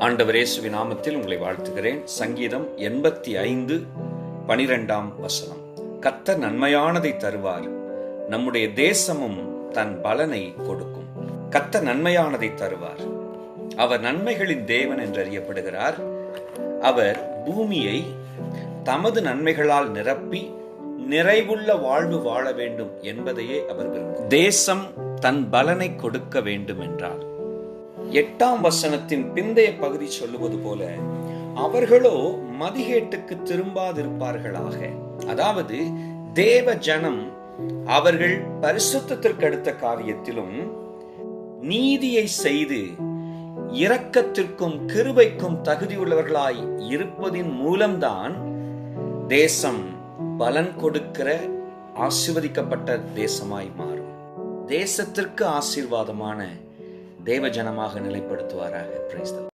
ஆண்டவர் இயேசுவின் நாமத்தில் உங்களை வாழ்த்துகிறேன். சங்கீதம் 85:12. கர்த்தர் நன்மையானதை தருவார், நம்முடைய தேசமும் தன் பலனை கொடுக்கும். கர்த்தர் நன்மையானதை தருவார். அவர் நன்மைகளின் தேவன் என்று அறியப்படுகிறார். அவர் பூமியை தமது நன்மைகளால் நிரப்பி நிறைவுள்ள வாழ்வு வாழ வேண்டும் என்பதையே அவர் விரும்புகிறார். தேசம் தன் பலனை கொடுக்க வேண்டும் என்றார். 8ஆம் வசனத்தின் பிந்தைய பகுதி சொல்லுவது போல, அவர்களோ மதிகேட்டுக்கு திரும்பாதிருப்பார்களாக. அதாவது தேவ ஜனம் அவர்கள் பரிசுத்தத்திற்கு அடுத்த காரியத்திலும் நீதியை செய்து இரக்கத்திற்கும் கிருபைக்கும் தகுதியுள்ளவர்களாய் இருப்பதின் மூலம்தான் தேசம் பலன் கொடுக்கிற ஆசீர்வதிக்கப்பட்ட தேசமாய் மாறும். தேசத்திற்கு ஆசீர்வாதமான தேவ ஜனமாக நிலைப்படுத்துவாராக. Praise the Lord.